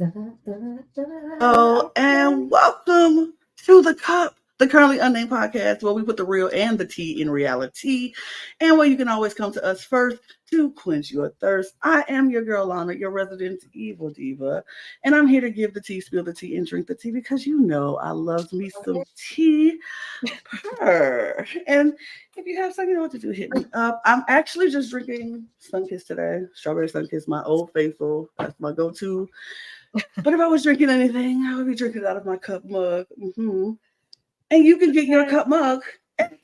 Oh, and welcome to the Cup, the Currently Unnamed Podcast, where we put the real and the tea in reality, and where you can always come to us first to quench your thirst. I am your girl, Lana, your resident evil diva, and I'm here to give the tea, spill the tea, and drink the tea because you know I love me some tea. Purr. And if you have something you know what to do, hit me up. I'm actually just drinking Sunkiss today, strawberry Sunkiss, my old faithful. That's my go-to. But if I was drinking anything, I would be drinking it out of my cup mug. And you can get your cup mug at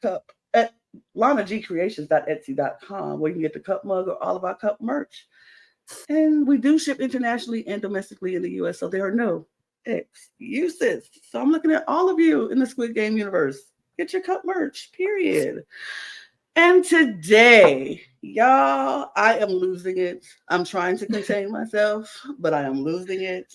cup at lanagcreations.etsy.com, where you can get the cup mug or all of our cup merch. And we do ship internationally and domestically in the US, so there are no excuses. So I'm looking at all of you in the Squid Game universe. Get your cup merch, period. And today, y'all, I am losing it. I'm trying to contain myself, but I am losing it.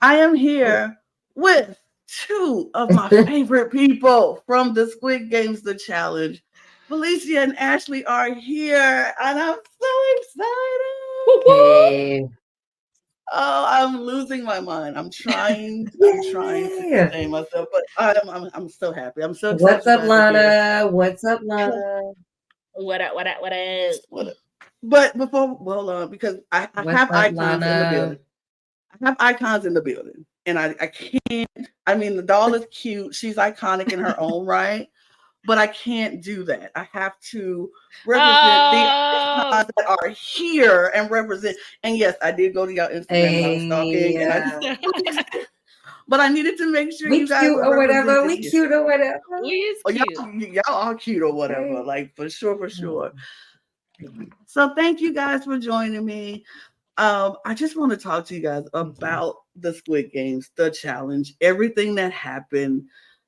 I am here with two of my favorite people from the Squid Games, the challenge. Phalisia and Ashley are here, and I'm so excited. Hey. Oh, I'm losing my mind. I'm trying to contain myself, but I'm so happy. I'm so excited. What's up, Lana? What's up, Lana? What up? But before, hold on, because I have icons in the building. I have icons in the building, and I can't. I mean, the doll is cute. She's iconic in her own right, but I can't do that. I have to represent the icons that are here and represent. And yes, I did go to y'all Instagram and I was stalking, and but I needed to make sure we you guys cute were or whatever. We here. cute or whatever. Y'all are cute or whatever. Like for sure. So thank you guys for joining me. I just want to talk to you guys about the Squid Games, the challenge, everything that happened.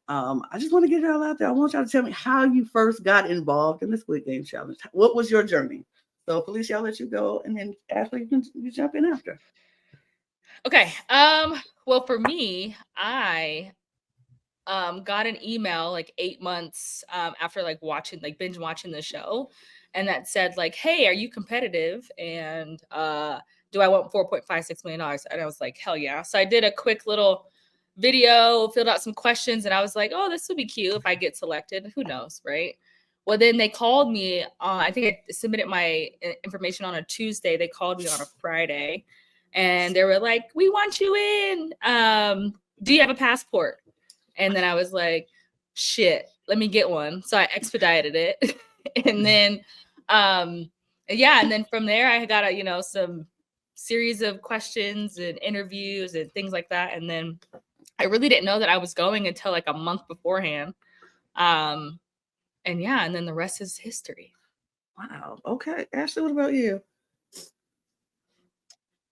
I just want to get it all out there. I want y'all to tell me how you first got involved in the Squid Game challenge. What was your journey? So, Phalisia, I'll let you go, and then Ashley, you jump in after. Okay. Well, for me, I got an email like 8 months after binge watching the show, and that said like, "Hey, are you competitive? And do I want $4.56 million?" And I was like, "Hell yeah!" So I did a quick little video, filled out some questions, and I was like, "Oh, this would be cute if I get selected. Who knows, right?" Well, then they called me. I think I submitted my information on a Tuesday. They called me on a Friday, and they were like, "We want you in. Do you have a passport?" And then I was like, "Shit, let me get one." So I expedited it, and then, and then from there I got some series of questions and interviews and things like that, and then I really didn't know that I was going until like a month beforehand. And then the rest is history. Wow. Okay, Ashley, what about you?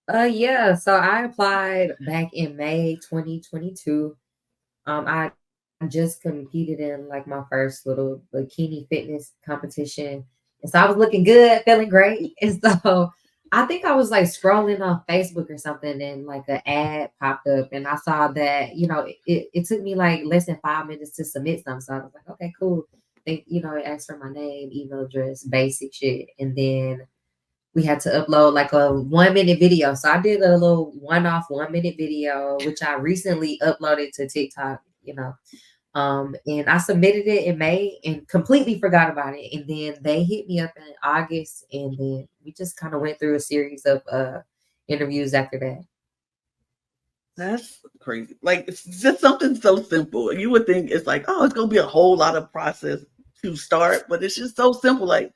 So I applied back in May 2022. I just competed in like my first little bikini fitness competition. And so I was looking good, feeling great. And so I think I was like scrolling on Facebook or something, and like an ad popped up, and I saw that, it took me like less than 5 minutes to submit something. So I was like, okay, cool. It asked for my name, email address, basic shit. And then we had to upload like a 1 minute video. So I did a little one-off 1 minute video, which I recently uploaded to TikTok, and I submitted it in May and completely forgot about it. And then they hit me up in August, and then we just kind of went through a series of interviews after that. That's crazy. Like, it's just something so simple. You would think it's like, oh, it's going to be a whole lot of process to start, but it's just so simple. Like,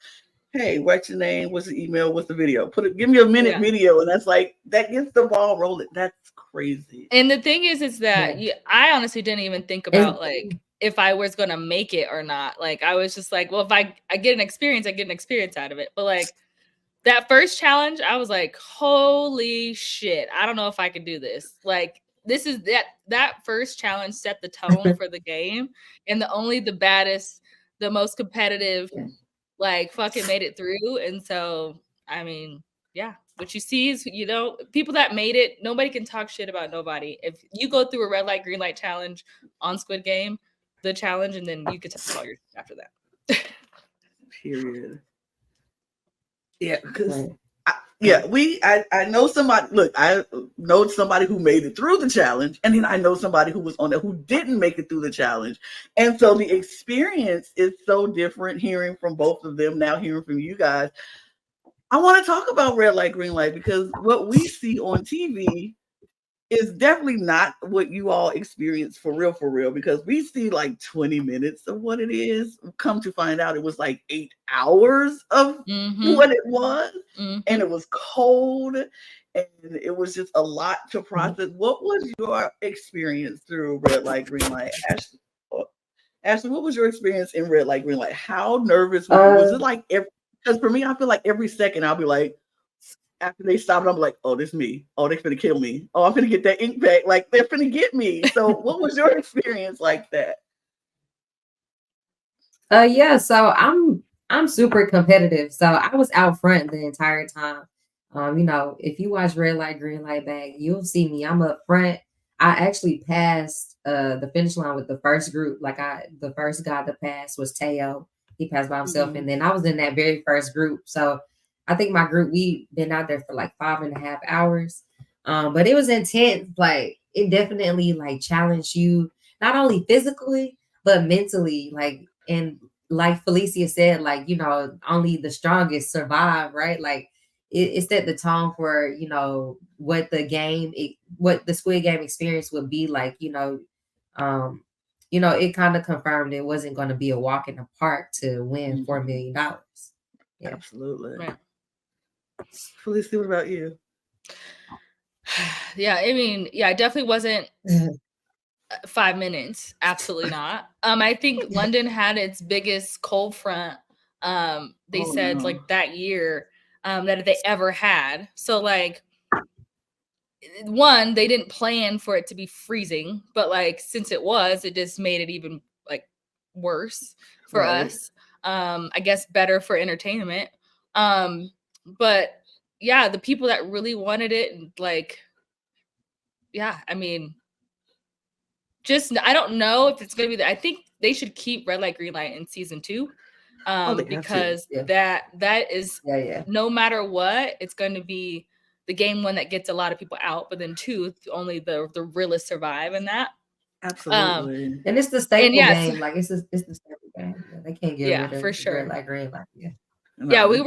hey, what's your name? What's the email? What's the video? Give me a minute video. And that's like, that gets the ball rolling. That's crazy. And the thing is that I honestly didn't even think about like if I was going to make it or not. Like, I was just like, well, if I get an experience, I get an experience out of it. But like that first challenge, I was like, holy shit, I don't know if I can do this. Like, this is that first challenge set the tone for the game. And the baddest, the most competitive, like fucking made it through. And so, I mean, yeah, what you see is, people that made it, nobody can talk shit about nobody. If you go through a red light, green light challenge on Squid Game, the challenge, and then you can talk all your shit after that. Period. Yeah, because Yeah, I know somebody. Look, I know somebody who made it through the challenge, and then I know somebody who was on there who didn't make it through the challenge, and so the experience is so different. Hearing from both of them, now hearing from you guys, I want to talk about red light, green light because what we see on TV is definitely not what you all experience for real, because we see like 20 minutes of what it is. Come to find out, it was like 8 hours of Mm-hmm. what it was, Mm-hmm. and it was cold, and it was just a lot to process. What was your experience through red light, green light? Ashley, what was your experience in red light, green light? How nervous were you? Was it like every, because for me, I feel like every second I'll be like, after they stop, I'm like, oh, this me. Oh, they're gonna kill me. Oh, I'm gonna get that ink back. Like they're gonna get me. So, what was your experience like that? Yeah, so I'm super competitive. So I was out front the entire time. If you watch Red Light, Green Light Bag, you'll see me. I'm up front. I actually passed the finish line with the first group. The first guy to pass was Teo. He passed by himself, Mhm. and then I was in that very first group. So I think my group, we been out there for like 5.5 hours. But it was intense. Like it definitely like challenged you not only physically but mentally. And like Phalisia said, only the strongest survive, right? Like it set the tone for what what the Squid Game experience would be like. Um, it kind of confirmed it wasn't going to be a walk in the park to win $4 million. Yeah. Absolutely. Right. Felicity, what about you? Yeah, I mean, yeah, I definitely wasn't 5 minutes. Absolutely not. I think London had its biggest cold front. They said no. like that year that they ever had. So like one, they didn't plan for it to be freezing, but like since it just made it even like worse for Right. us. I guess better for entertainment. But yeah, the people that really wanted it, and like, yeah, I mean, just I don't know if it's gonna be. I think they should keep Red Light Green Light in season 2, Oh, they have to. because Yeah. that is Yeah. no matter what, it's going to be the game one that gets a lot of people out, but then two, only the realest survive in that. Absolutely. And it's the staple yes, game. Like it's the staple game. Yeah, they can't get yeah, rid for of sure. Red Light, Green Light. Yeah. Yeah, No. we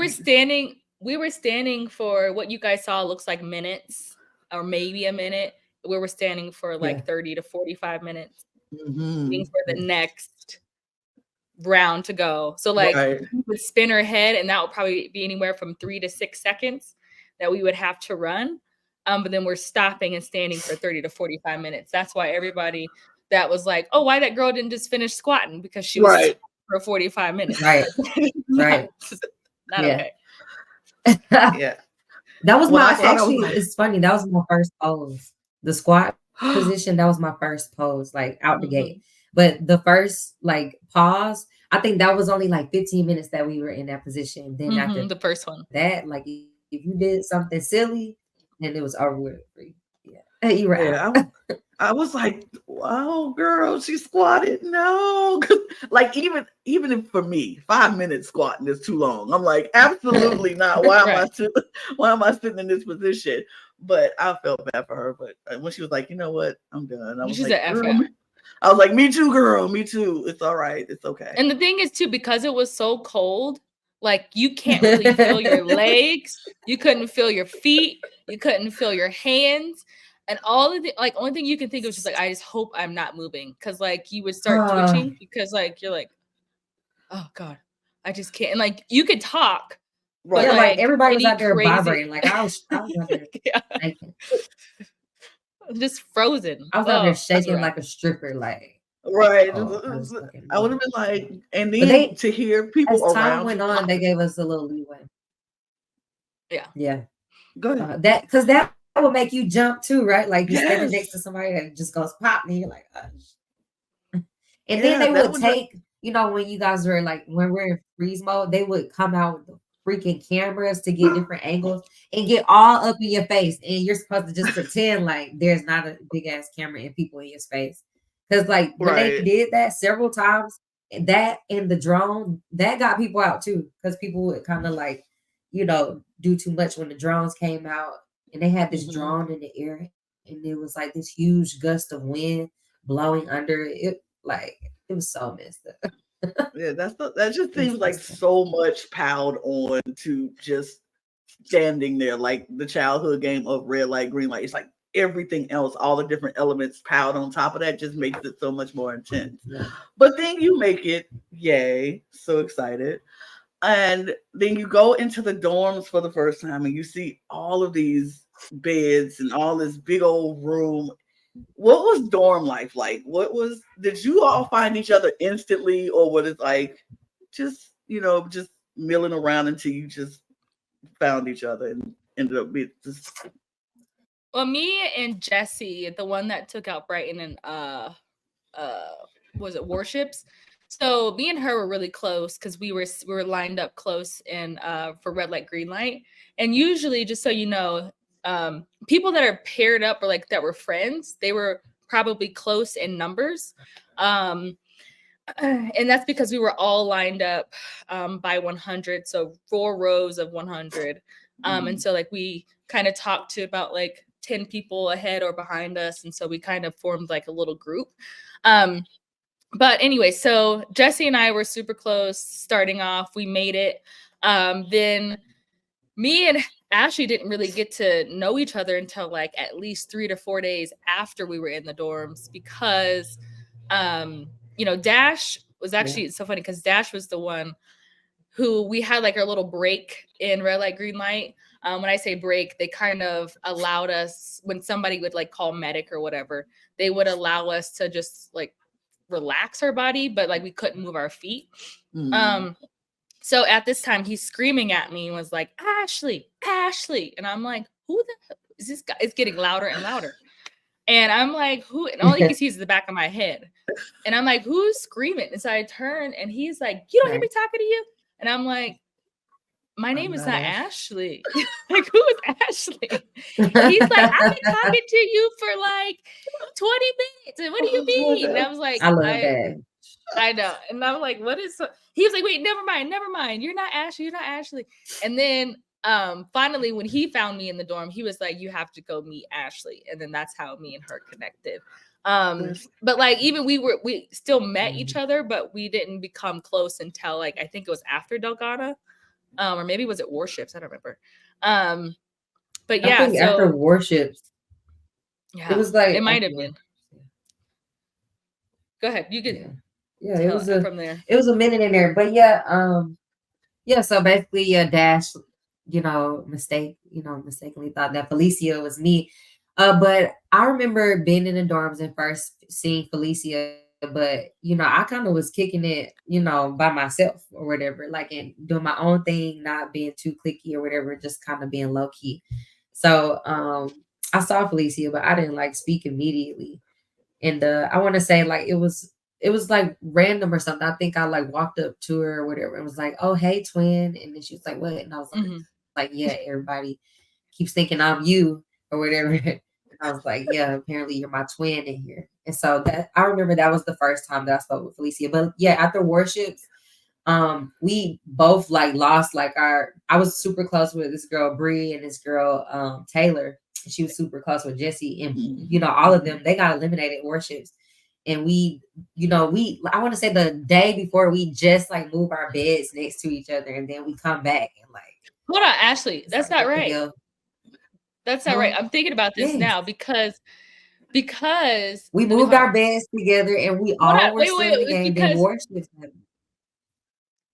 were standing for what you guys saw looks like minutes or maybe a minute. We were standing for like 30 to 45 minutes waiting for the next round to go. So like Right. we would spin our head, and that would probably be anywhere from 3 to 6 seconds that we would have to run. But then we're stopping and standing for 30 to 45 minutes. That's why everybody that was like, oh, why that girl didn't just finish squatting, because she was Right. for 45 minutes. Right. Right. Not Yeah. okay. Yeah. That was When I my saw that, I was actually. like, It's funny. That was my first pose. The squat position. That was my first pose, like out the gate. But the first like pause, I think that was only like 15 minutes that we were in that position. Then after The first one. that, like if you did something silly, then it was over with for you. Yeah, you were out. yeah, I was like, wow, girl, she squatted. No. Like even if for me, 5 minutes squatting is too long. I'm like, absolutely not. Why am Right. why am I sitting in this position? But I felt bad for her. But when she was like, you know what? I'm done. I was She like, said F girl, yeah. I was like, me too, girl. Me too. It's all right. It's okay. And the thing is too, because it was so cold, like you can't really feel your legs, you couldn't feel your feet, you couldn't feel your hands, and all of the like only thing you can think of is just like, I just hope I'm not moving, because like you would start twitching because like you're like, oh god, I just can't. And like you could talk, but Yeah, like everybody was any out there crazy vibrating. Like I was out there yeah, shaking. just frozen. I was out there Oh, that's shaking rough. like a stripper. Like Right. oh, I was fucking. I would have been like, and But then they, to hear people as time around went you on, they gave us a little leeway. Yeah. Yeah. go ahead. That would make you jump too, right? Like you're standing Yes. next to somebody that just goes pop, and you're like, and Yeah, then they that would was take, when you guys were like, when we're in freeze mode, they would come out with the freaking cameras to get different angles and get all up in your face. And you're supposed to just pretend like there's not a big ass camera and people in your face. Because like when they right. did that several times, that and the drone, that got people out too. Because people would kind of like, do too much when the drones came out, and they had this Mhm. drone in the air, and it was like this huge gust of wind blowing under it. Like it was so messed up. Yeah, that just It was seems like messed up. so much piled on to just standing there, like the childhood game of red light, green light. It's like everything else, all the different elements piled on top of that just makes it so much more intense. Yeah. But then you make it, yay, so excited. And then you go into the dorms for the first time and you see all of these beds and all this big old room. What was dorm life like? Did you all find each other instantly, or was it like just, just milling around until you just found each other and ended up being just. Well, me and Jesse, the one that took out Brighton and was it Warships? So me and her were really close because we were lined up close in for red light, green light. And usually, just so you know, people that are paired up or like that were friends, they were probably close in numbers. And that's because we were all lined up by 100, so 4 rows of 100. And so like we kind of talked to about like 10 people ahead or behind us, and so we kind of formed like a little group. But anyway, so Jesse and I were super close starting off. We made it. Then me and Ashley didn't really get to know each other until like at least 3 to 4 days after we were in the dorms, because Dash was actually, it's so funny because Dash was the one who we had like our little break in red light, green light. When I say break, they kind of allowed us, when somebody would like call medic or whatever, they would allow us to just like relax our body, but like we couldn't move our feet. So at this time he's screaming at me and was like, Ashley, and I'm like, who the hell is this guy? It's getting louder and louder. And I'm like, who? And all you can see is the back of my head. And I'm like, who's screaming? And so I turn and he's like, you don't hear me talking to you? And I'm like, my name is not Ashley. Like, who is Ashley? And he's like, I've been talking to you for like 20 minutes. And what do you mean? And I was like, I love that. I know. And I'm like, what is so? He was like, wait, never mind. You're not Ashley. And then finally, when he found me in the dorm, he was like, you have to go meet Ashley. And then that's how me and her connected. But like, even we still met each other, but we didn't become close until like, I think it was after Delgado. Or maybe was it Warships? I don't remember. But yeah, I think after Warships. Yeah, it was like it might have been. Go ahead. You could yeah, it was from there. It was a minute in there. But yeah, so basically Dash, mistakenly thought that Phalisia was me. But I remember being in the dorms and first seeing Phalisia, but I kind of was kicking it, by myself or whatever, like, and doing my own thing, not being too cliquey or whatever, just kind of being low key. So I saw Phalisia, but I didn't like speak immediately. And I want to say like it was like random or something. I think I like walked up to her or whatever and was like, oh, hey, twin. And then she was like, what? And I was like, yeah, everybody keeps thinking I'm you or whatever. And I was like, yeah, apparently you're my twin in here. And so that I remember that was the first time that I spoke with Phalisia. But yeah, after Warships, we both like lost like I was super close with this girl Bree and this girl Taylor. She was super close with Jesse, and all of them, they got eliminated Warships. And we I want to say the day before, we just like move our beds next to each other, and then we come back and like, hold on, Ashley, that's like, not right. That's not right. I'm thinking about this now because we moved our beds together and we all were still in the game. Then Warships.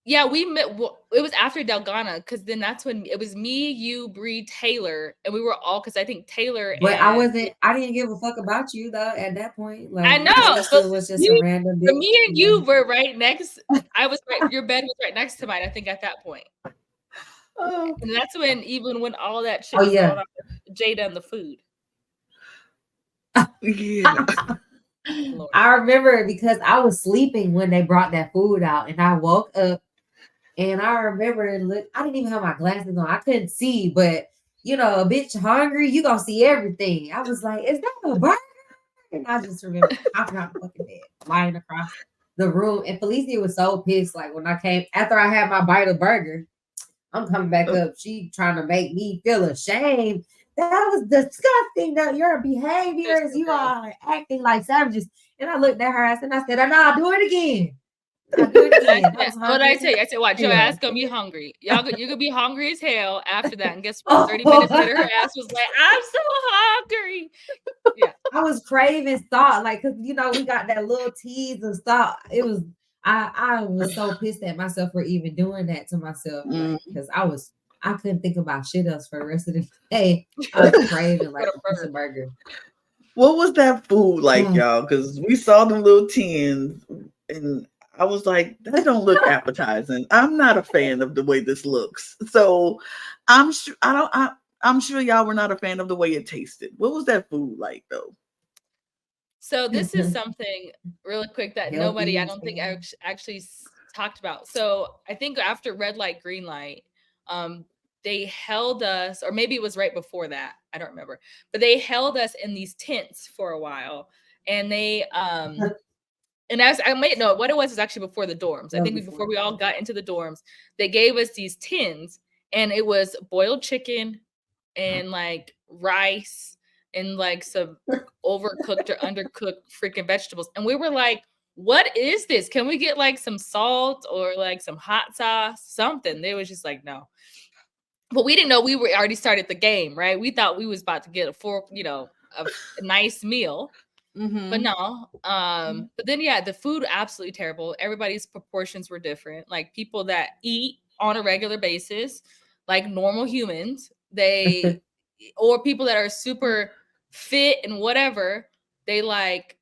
Yeah, we met. It was after Delgado, because then that's when it was me, you, Bree, Taylor, and we were all, because I think Taylor. But I didn't give a fuck about you though at that point. Like, I know, but it was just a random. But me and you were right next. I was right. Your bed was right next to mine, I think, at that point. Oh. And that's when all that shit was going on with Jada and the food. Yeah. I remember because I was sleeping when they brought that food out, and I woke up. And I remember, I didn't even have my glasses on. I couldn't see, but, a bitch hungry, you going to see everything. I was like, is that a burger? And I just remember hopping out the fucking bed, lying across the room. And Phalisia was so pissed. Like, when I came, after I had my bite of burger, I'm coming back up. She trying to make me feel ashamed. That was disgusting. That your behaviors, you are acting like savages. And I looked at her ass and I said, "I'll do it again. I'll do it again." I was What did I hungry. tell you? I said, "Watch, your Yeah. ass gonna be hungry. You gonna be hungry as hell after that." And guess what? Oh. 30 minutes later, her ass was like, "I'm so hungry." Yeah, I was craving salt, like, cause we got that little tease of salt. It was, I was so pissed at myself for even doing that to myself, like, cause I couldn't think about shit else for the rest of the day. I was craving like a piece of burger. What was that food like, Mm. y'all? Because we saw them little tins, and I was like, that don't look appetizing. I'm not a fan of the way this looks. So I'm sure I'm sure y'all were not a fan of the way it tasted. What was that food like though? so this is something really quick that nobody, I Healthy, don't think, salty. actually talked about. So I think after red light, green light, they held us, or maybe it was right before that. I don't remember, but they held us in these tents for a while, and they and as I may know what it was is actually before the dorms. I Well, think before we all got into the dorms, they gave us these tins, and it was boiled chicken and like rice and like some overcooked or undercooked freaking vegetables. And we were like, what is this? Can we get like some salt or like some hot sauce, something? They was just like, no. But we didn't know we were already started the game, right? We thought we was about to get a nice meal. But no. But then yeah, the food absolutely terrible. Everybody's proportions were different. Like people that eat on a regular basis, like normal humans, they or people that are super fit and whatever, they like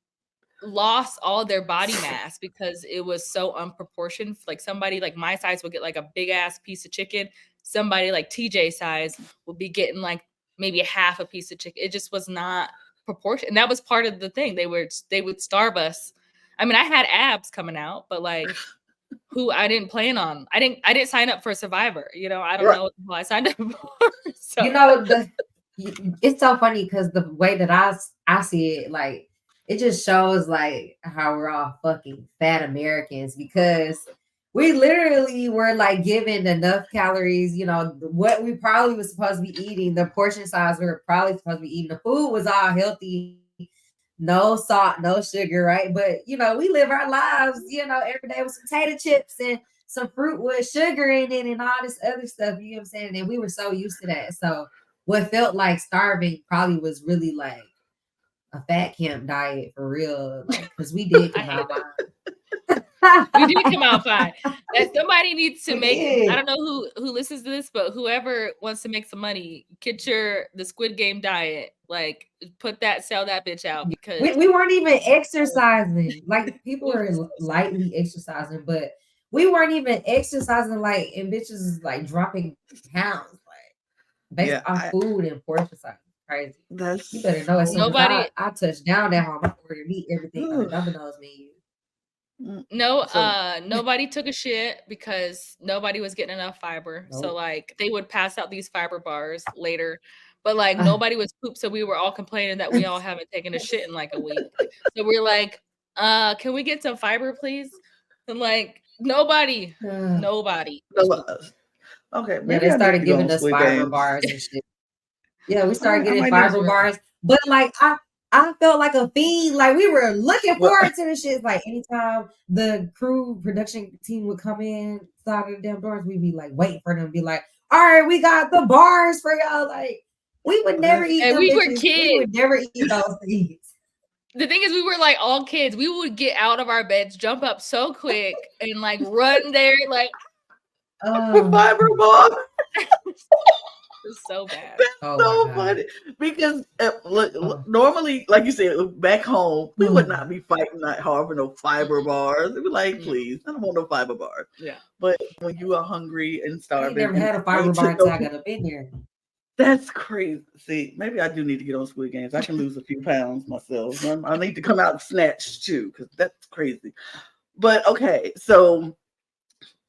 lost all their body mass because it was so unproportioned. Like somebody like my size would get like a big ass piece of chicken. Somebody like TJ size would be getting like maybe a half a piece of chicken. It just was not proportion. And that was part of the thing. They would starve us. I mean, I had abs coming out, but like who I didn't plan on. I didn't sign up for Survivor. I don't know what the hell I signed up for. So. It's so funny because the way that I see it, like it just shows like how we're all fucking fat Americans because we literally were like given enough calories, what we probably was supposed to be eating, the portion size we were probably supposed to be eating. The food was all healthy, no salt, no sugar, right? But we live our lives, every day with some potato chips and some fruit with sugar in it and all this other stuff, you know what I'm saying? And we were so used to that. So what felt like starving probably was really like a fat camp diet for real, like because we did come out fine. We did come out fine. That somebody needs to make. did. I don't know who listens to this, but whoever wants to make some money, get the Squid Game diet. Like, sell that bitch out because We weren't even exercising. Like people were lightly exercising, but we weren't even exercising. Like, and bitches is like dropping pounds, like based off food and portion size. Crazy. You better know as soon as I touched down at home, I ordered me everything on the Domino's menu. No, nobody took a shit because nobody was getting enough fiber. Nope. So like they would pass out these fiber bars later, but like nobody was pooped. So we were all complaining that we all haven't taken a shit in like a week. So we're like, can we get some fiber, please? And like nobody. Okay, maybe they started giving us fiber bars and shit. Yeah, we started getting fiber bars, but like I felt like a fiend. Like we were looking forward to this shit. Like anytime the crew production team would come in side of the damn doors, we'd be like waiting for them to be like, all right, we got the bars for y'all. Like we would never eat them we bitches. Were kids. We would never eat those things. The thing is, we were like all kids. We would get out of our beds, jump up so quick, and like run there, like fiber bar. It's so bad. That's so funny because look, normally, like you said, back home, we would not be fighting that hard for no fiber bars. We'd be like, please, I don't want no fiber bars. Yeah. But when you are hungry and starving, I never had a fiber bar until I got up in there. That's crazy. See, maybe I do need to get on Squid Games. I can lose a few pounds myself. I need to come out snatched too, because that's crazy. But okay, so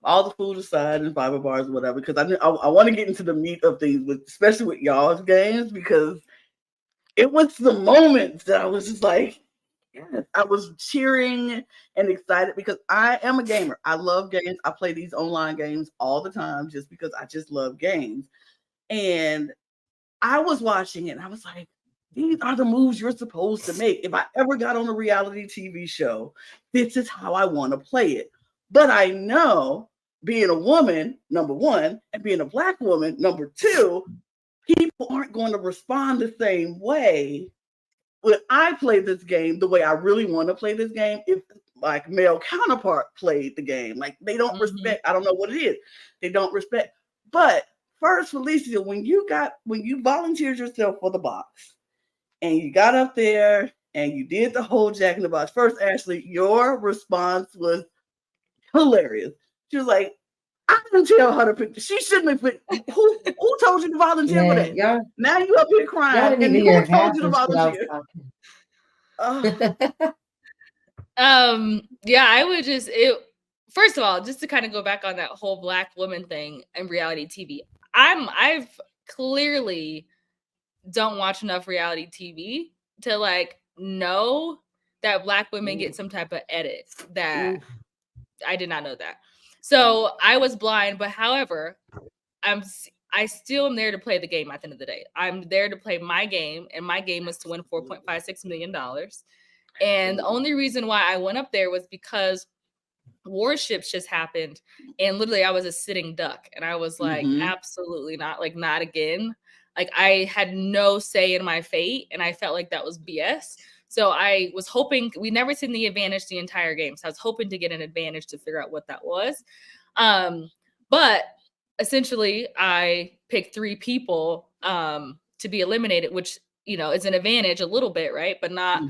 all the food aside and fiber bars or whatever, because I want to get into the meat of things, especially with y'all's games, because it was the moments that I was just like, Yes, I was cheering and excited because I am a gamer. I love games. I play these online games all the time just because I just love games. And I was watching it and I was like, these are the moves you're supposed to make. If I ever got on a reality TV show, this is how I want to play it. But I know being a woman, number one, and being a Black woman, number two, people aren't going to respond the same way when I play this game the way I really want to play this game. If like male counterpart played the game, like they don't respect. I don't know what it is. They don't respect. But first, Felicia, when you volunteered yourself for the box and you got up there and you did the whole Jack in the Box. First, Ashley, your response was hilarious. She was like, I didn't tell her to pick. She shouldn't have picked. Who told you to volunteer for that? Y'all, Now you up here y'all crying, didn't and even who hear told half you to the shit I was volunteer? talking. Yeah, I would first of all, just to kind of go back on that whole Black woman thing and reality TV. I've clearly don't watch enough reality TV to like know that Black women get some type of edit. That I did not know that. So I was blind, but however, I still am there to play the game at the end of the day. I'm there to play my game, and my game was to win $4.56 million. And the only reason why I went up there was because warships just happened, and literally I was a sitting duck, and I was like, absolutely not, like not again. Like I had no say in my fate, and I felt like that was BS. So I was hoping, we never seen the advantage the entire game, so I was hoping to get an advantage to figure out what that was. But essentially I picked 3 people to be eliminated, which is an advantage a little bit, right? But not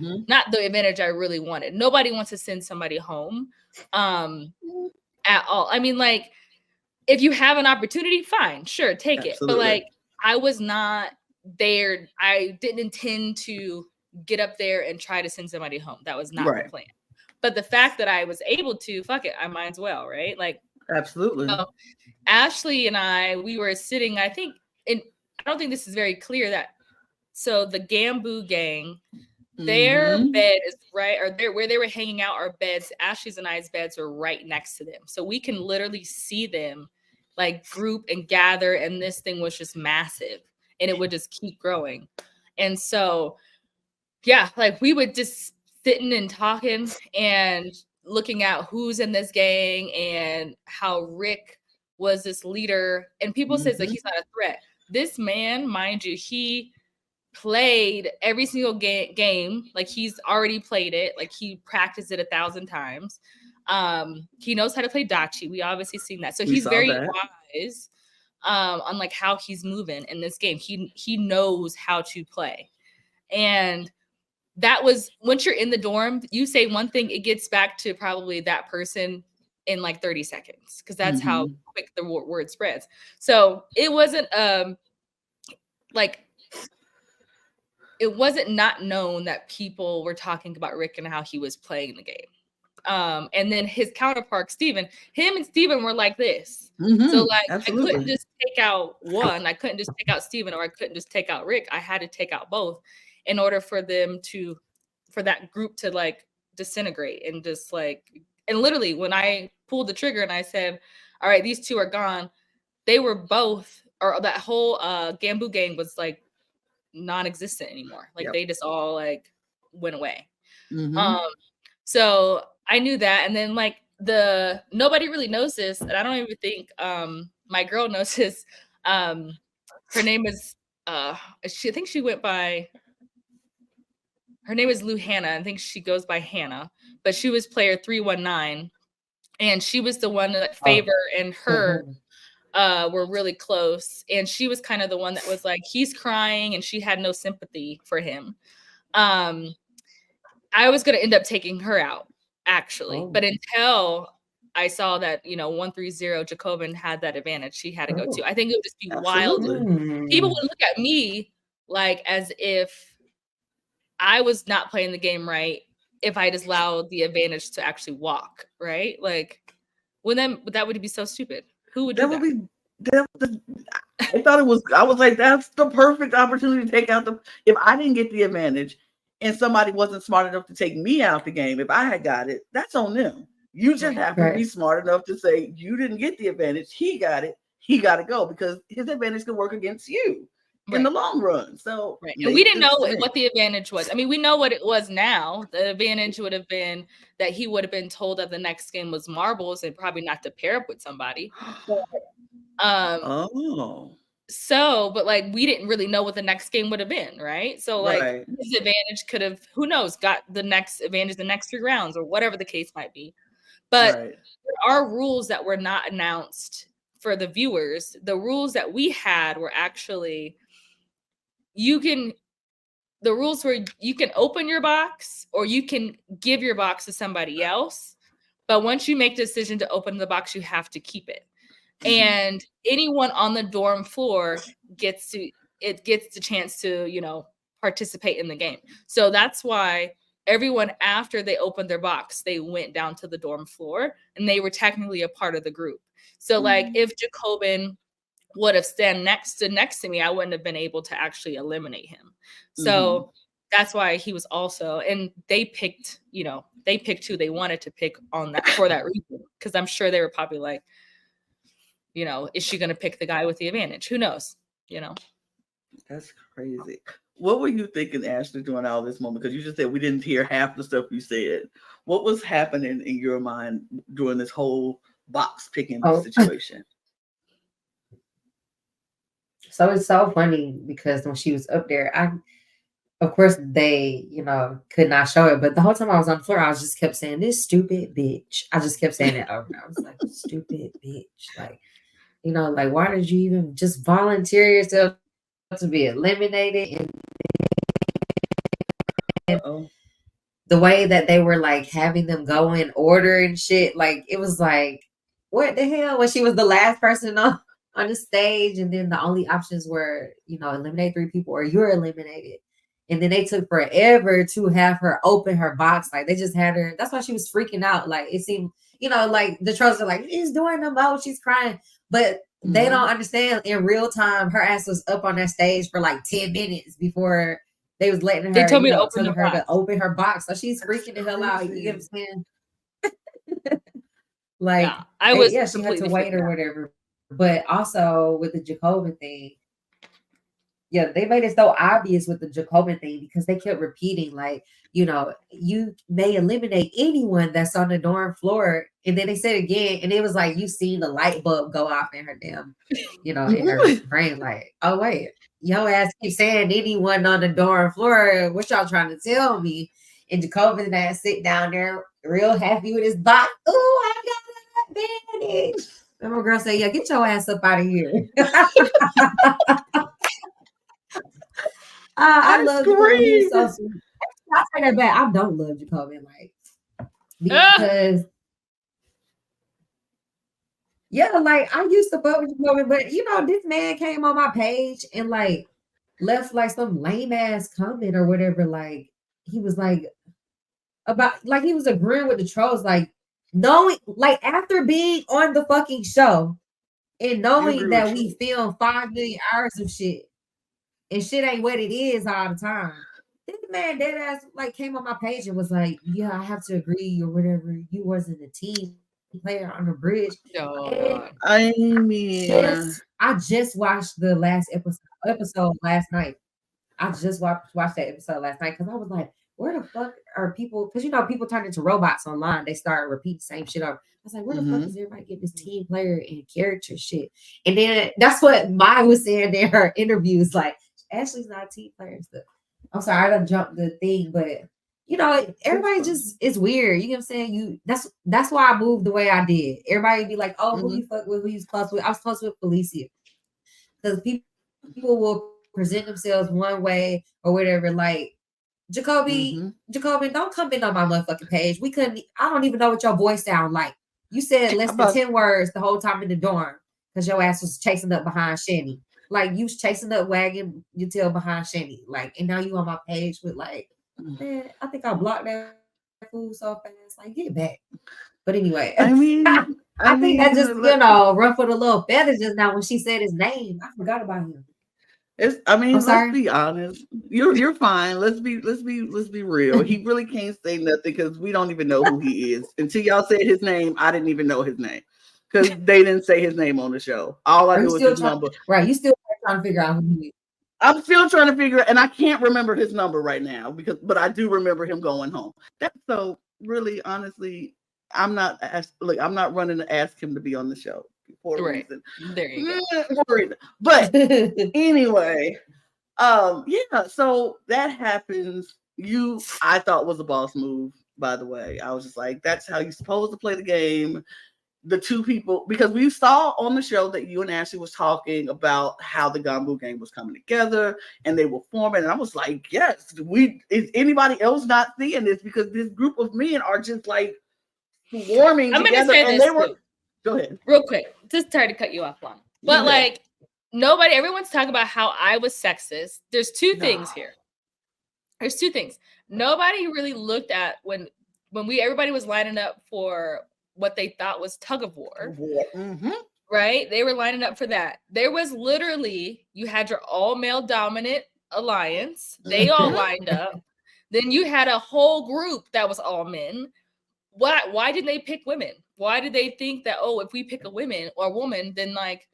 the advantage I really wanted. Nobody wants to send somebody home at all. I mean, like, if you have an opportunity, fine, sure, take it. But like, I was not there. I didn't intend to get up there and try to send somebody home. That was not the plan. But the fact that I was able to, fuck it, I might as well, right? Like, absolutely. Ashley and we were sitting, I think, I don't think this is very clear that, so the Gamboo gang, their bed is right, or where they were hanging out, our beds, Ashley's and I's beds are right next to them. So we can literally see them like group and gather, and this thing was just massive and it would just keep growing. And so, yeah, like we would just sitting and talking and looking at who's in this gang and how Rick was this leader. And people says that he's not a threat. This man, mind you, he played every single game. Like he's already played it. Like he practiced it 1,000 times. He knows how to play dachi. We obviously seen that. So he's very wise on like how he's moving in this game. He knows how to play. And that was, once you're in the dorm, you say one thing, it gets back to probably that person in like 30 seconds, because that's how quick the word spreads. So it wasn't like, it wasn't not known that people were talking about Rick and how he was playing the game. And then his counterpart, Steven, him and Steven were like this. So like, absolutely. I couldn't just take out one. I couldn't just take out Steven, or I couldn't just take out Rick. I had to take out both in order for that group to like disintegrate and just like, and literally when I pulled the trigger and I said, all right, these 2 are gone, they were both, or that whole Gamboo gang was like non-existent anymore. Like they just all like went away. So I knew that. And then like nobody really knows this, and I don't even think my girl knows this. Her name is I think she went by, her name is Lou Hannah. I think she goes by Hannah, but she was player 319, and she was the one that Favor and her were really close, and she was kind of the one that was like, he's crying, and she had no sympathy for him. I was going to end up taking her out, actually, but until I saw that 130 Jacobin had that advantage, she had to go too. I think it would just be wild. People would look at me like as if I was not playing the game right if I just allowed the advantage to actually walk, right? Like, that would be so stupid. Who would do that? I thought it was, I was like, that's the perfect opportunity to take out if I didn't get the advantage and somebody wasn't smart enough to take me out the game, if I had got it, that's on them. You just Right. have to be smart enough to say you didn't get the advantage. He got it. He got to go because his advantage can work against you in the long run. So right. And we didn't know what the advantage was. I mean, we know what it was now. The advantage would have been that he would have been told that the next game was marbles and probably not to pair up with somebody. Oh. So, but like we didn't really know what the next game would have been, right? So like Right. his advantage could have, who knows, got the next advantage the next 3 rounds or whatever the case might be. But Right. there are rules that were not announced for the viewers. The rules that we had were actually the rules were you can open your box or you can give your box to somebody else. But once you make the decision to open the box, you have to keep it. And anyone on the dorm floor gets the chance to, participate in the game. So that's why everyone, after they opened their box, they went down to the dorm floor and they were technically a part of the group. So like if Jacobin would have stand next to me, I wouldn't have been able to actually eliminate him. So that's why he was also, and they picked who they wanted to pick on that for that reason. Because I'm sure they were probably like, is she going to pick the guy with the advantage? Who knows? That's crazy. What were you thinking, Ashley, during all this moment? Because you just said we didn't hear half the stuff you said. What was happening in your mind during this whole box picking situation? So it's so funny because when she was up there, of course they, could not show it, but the whole time I was on the floor, I just kept saying, "This stupid bitch." I just kept saying it over and over. I was like, "Stupid bitch." Like, like, why did you even just volunteer yourself to be eliminated? And the way that they were like having them go in order and shit, like it was like, what the hell? When she was the last person on the stage, and then the only options were, eliminate 3 people or you're eliminated. And then they took forever to have her open her box. Like they just had her. That's why she was freaking out. Like it seemed, like the trolls are like, she's doing the most, she's crying. But they don't understand in real time, her ass was up on that stage for like 10 minutes before they was letting her. They told me to open her box. So she's freaking the hell out. You get what I'm saying? Like, yeah, I was she had to wait or whatever. But also with the Jacobin thing, they made it so obvious with the Jacobin thing because they kept repeating, like, you may eliminate anyone that's on the dorm floor. And then they said it again, and it was like you seen the light bulb go off in her damn, in her brain, like, oh wait, yo ass keep saying anyone on the dorm floor. What y'all trying to tell me? And Jacobin ass sit down there real happy with his box. Oh, I got that advantage. And my girl say, "Yeah, get your ass up out of here." I love Jacobin. He's so sweet. I take that back. I don't love Jacobin, like, because like I used to fuck with Jacobin, but this man came on my page and like left like some lame ass comment or whatever. Like he was like about like he was agreeing with the trolls, like knowing, like after being on the fucking show and knowing that we filmed 5 million hours of shit. And shit ain't what it is all the time. This man dead ass like came on my page and was like, "Yeah, I have to agree or whatever. You wasn't a team player on the bridge." I mean, I just watched the last episode last night. I just watched that episode last night because I was like, "Where the fuck are people?" Because people turn into robots online. They start repeating the same shit over. I was like, "Where the fuck is everybody getting this team player and character shit?" And then that's what Maya was saying in her interviews, like. Ashley's not a team player and stuff. I'm sorry, I done jumped the thing, but everybody just is weird. You know what I'm saying? That's why I moved the way I did. Everybody be like, "Oh, who you fuck with? Who you close with?" I was close with Phalisia because people will present themselves one way or whatever. Like Jacobin, don't come in on my motherfucking page. I don't even know what your voice sound like. You said less than 10 words the whole time in the dorm because your ass was chasing up behind Shani. Like you was chasing up wagging your tail behind Shani. Like, and now you on my page with like, man, I think I blocked that fool so fast. Like, get back. But anyway, I think that just ruffled a little feather just now when she said his name. I forgot about him. I mean, I'm let's sorry. be honest. You're fine. Let's be real. He really can't say nothing because we don't even know who he is. Until y'all said his name, I didn't even know his name because they didn't say his name on the show. All I Are you knew was still his trying? number. Right, you still trying to figure out who he is. I'm still trying to figure, and I can't remember his number right now but I do remember him going home. That's so really, honestly, I'm not running to ask him to be on the show for a Right. reason. There you go. For a reason. But anyway, yeah, so that happens. I thought was a boss move, by the way. I was just like, that's how you're supposed to play the game. The two people, because we saw on the show that you and Ashley was talking about how the Gumbo gang was coming together and they were forming, and I was like, yes, is anybody else not seeing this? Because this group of men are just like swarming I'm gonna together, say and this they were. too, Go ahead. real quick. Just sorry to cut you off, Lana. But Okay. like everyone's talking about how I was sexist. There's two things here. There's two things. Nobody really looked at when everybody was lining up for what they thought was tug of war. Mm-hmm. Right? They were lining up for that. There was literally, you had your all male dominant alliance. They all lined up. Then you had a whole group that was all men. Why didn't they pick women? Why did they think that, oh, if we pick a woman, then like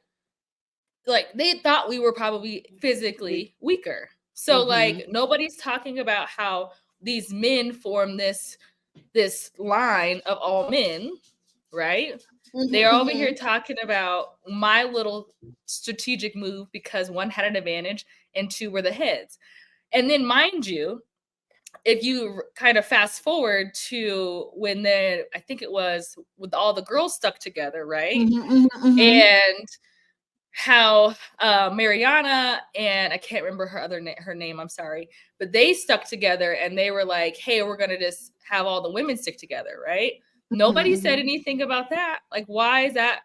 they thought we were probably physically weaker. So like nobody's talking about how these men form this line of all men, right? They're over here talking about my little strategic move because one had an advantage and two were the heads. And then mind you, if you kind of fast forward to when I think it was with all the girls stuck together, right? And how Mariana and I can't remember her name, I'm sorry, but they stuck together and they were like, hey, we're gonna just have all the women stick together, right? Nobody said anything about that. Like, why is that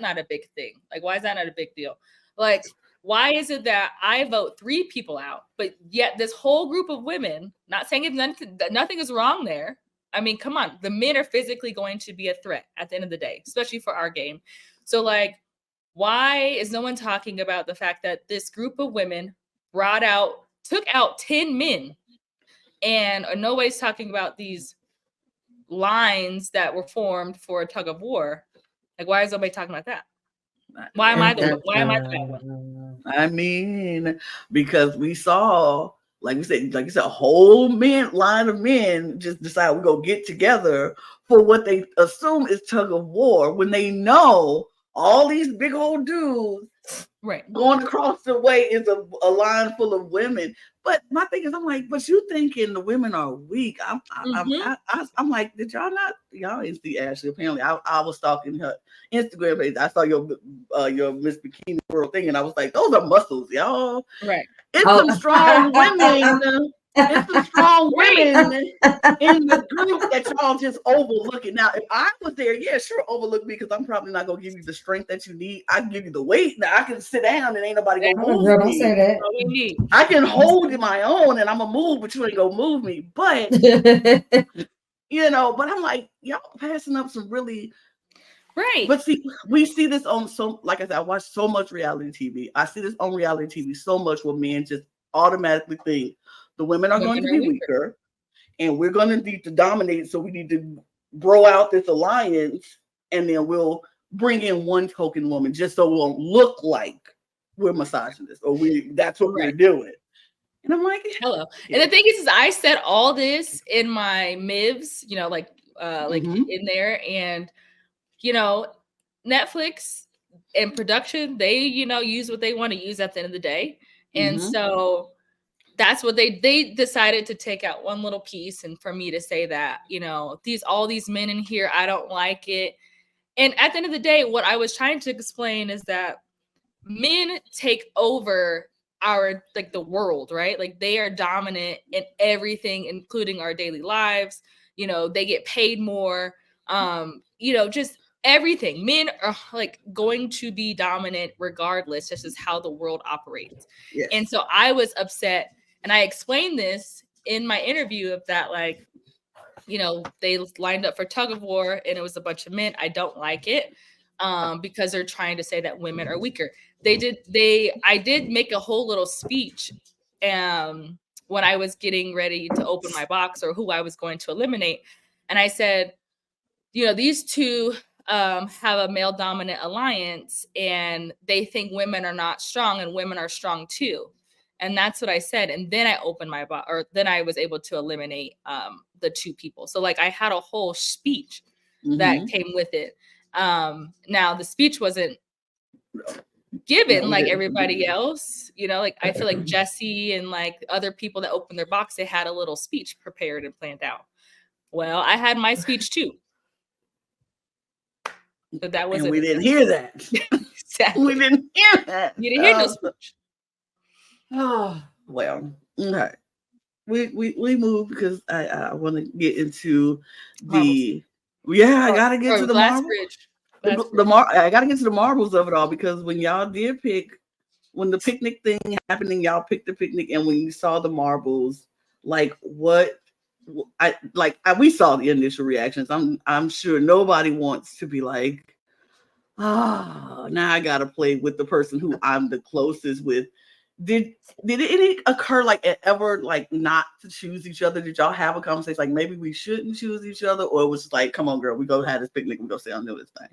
not a big thing? Like, why is that not a big deal? Like, why is it that I vote 3 people out, but yet this whole group of women, not saying nothing is wrong there. I mean, come on, the men are physically going to be a threat at the end of the day, especially for our game. So like, why is no one talking about the fact that this group of women took out 10 men, and nobody's talking about these lines that were formed for a tug of war? Like, why is nobody talking about that? Why am I the bad one? I mean, because we saw, like you said, a whole line of men just decide we go get together for what they assume is tug of war when they know all these big old dudes going across the way is a line full of women. But my thing is, I'm like, but you thinking the women are weak? I'm like, did y'all ain't see Ashley? Apparently, I was stalking her Instagram page. I saw your Miss Bikini World thing, and I was like, those are muscles, y'all. Right. It's some strong women. It's some strong women in the group that y'all just overlooking. Now, if I was there, yeah, sure, overlook me because I'm probably not gonna give you the strength that you need. I can give you the weight. Now I can sit down and ain't nobody gonna move girl, me. don't say that. I can hold my own and I'm gonna move, but you ain't gonna move me. But but I'm like, y'all passing up some really. Right. But see, we see this on like I said, I watch so much reality TV. I see this on reality TV so much where men just automatically think the women are going to be weaker and we're going to need to dominate. So we need to grow out this alliance and then we'll bring in one token woman just so it won't look like we're misogynist or that's what we're doing. And I'm like, hello. Yeah. And the thing is I said all this in my MIVs, in there, and Netflix and production, they use what they want to use at the end of the day. And so that's what they decided to take out one little piece, and for me to say that all these men in here, I don't like it. And at the end of the day, what I was trying to explain is that men take over our the world, right? Like they are dominant in everything, including our daily lives. They get paid more, just everything. Men are going to be dominant regardless. This is how the world operates. Yes. And so I was upset, and I explained this in my interview of that, they lined up for tug of war and it was a bunch of men. I don't like it. because they're trying to say that women are weaker. I did make a whole little speech when I was getting ready to open my box or who I was going to eliminate. And I said, these two have a male dominant alliance and they think women are not strong and women are strong too. And that's what I said. And then I opened my box, or then I was able to eliminate the two people. So like I had a whole speech that came with it. Now the speech wasn't given like everybody else, like I feel like Jesse and like other people that opened their box, they had a little speech prepared and planned out. Well, I had my speech too. But that wasn't. And we didn't hear that. Exactly. We didn't hear that. You didn't hear no speech. Oh, well, okay. We moved because I want to get into the I gotta get to the marbles. I gotta get to the marbles of it all, because when y'all did pick, when the picnic thing happened and y'all picked the picnic, and when you saw the marbles, like what we saw the initial reactions. I'm sure nobody wants to be like, now I gotta play with the person who I'm the closest with. Did it occur like ever like not to choose each other? Did y'all have a conversation like maybe we shouldn't choose each other, or it was just like, come on, girl, we go have this picnic, we go sit down and do this thing?